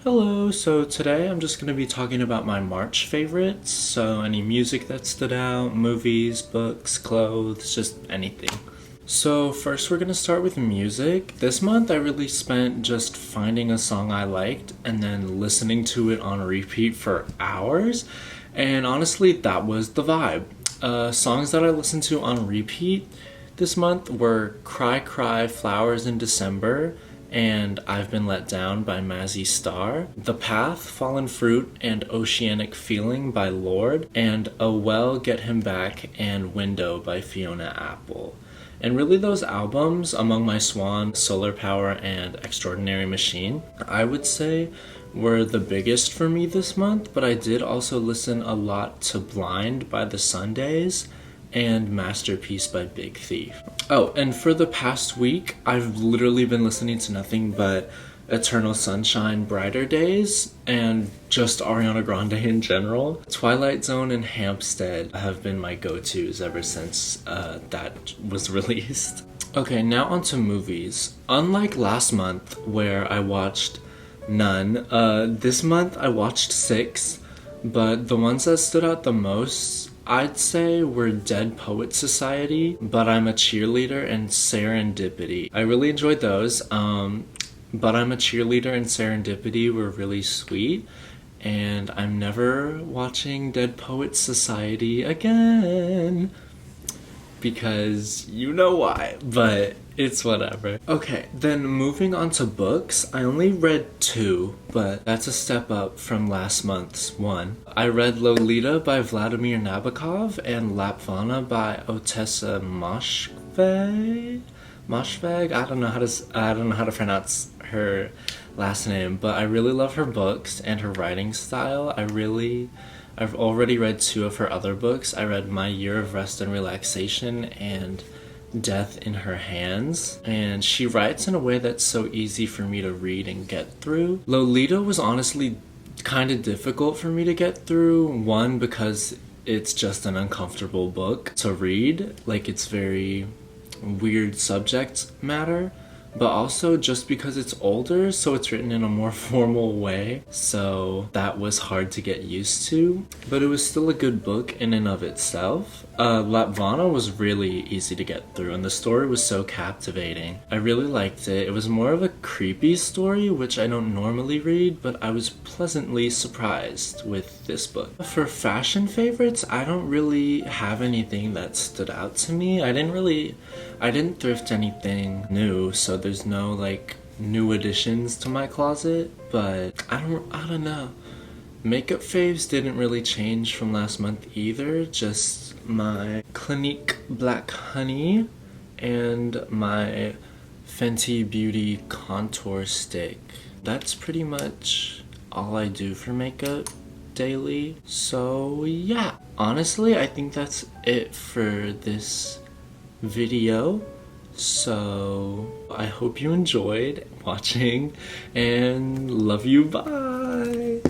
Hello, so today I'm just going to be talking about my March favorites. So, any music that stood out, movies, books, clothes, just anything. So, first we're going to start with music. This month I really spent just finding a song I liked and then listening to it on repeat for hours. And honestly, that was the vibe. Songs that I listened to on repeat this month were Cry Cry Flowers in December and I've Been Let Down by Mazzy Star, The Path, Fallen Fruit, and Oceanic Feeling by Lorde, and Oh Well, Get Him Back, and Window by Fiona Apple. And really, those albums, Among My Swan, Solar Power, and Extraordinary Machine, I would say were the biggest for me this month, but I did also listen a lot to Blind by the Sundays and Masterpiece by Big Thief. Oh, and for the past week, I've literally been listening to nothing but Eternal Sunshine, Brighter Days, and just Ariana Grande in general. Twilight Zone and Hampstead have been my go-tos ever since that was released. Okay, now on to movies. Unlike last month, where I watched none, this month I watched 6, but the ones that stood out the most I'd say were Dead Poet Society, But I'm a Cheerleader, and Serendipity. I really enjoyed those. But I'm a Cheerleader and Serendipity were really sweet, and I'm never watching Dead Poet Society again because you know why, but it's whatever. Okay, then moving on to books, I only read 2, but that's a step up from last month's 1. I read Lolita by Vladimir Nabokov and Lapvana by Otessa Moshfegh. I don't know how to pronounce her last name, but I really love her books and her writing style. I've already read 2 of her other books. I read My Year of Rest and Relaxation and Death in Her Hands, and she writes in a way that's so easy for me to read and get through. Lolita was honestly kind of difficult for me to get through. One, because it's just an uncomfortable book to read, like it's very weird subject matter, but also just because it's older, so it's written in a more formal way, so that was hard to get used to, but it was still a good book in and of itself. Lapvana was really easy to get through, and the story was so captivating. I really liked it. It was more of a creepy story, which I don't normally read, but I was pleasantly surprised with this book. For fashion favorites, I don't really have anything that stood out to me. I didn't thrift anything new, so there's no like new additions to my closet, but I don't know. Makeup faves didn't really change from last month either, just my Clinique Black Honey and my Fenty Beauty Contour Stick. That's pretty much all I do for makeup daily. So yeah, honestly, I think that's it for this video. So I hope you enjoyed watching and love you. Bye.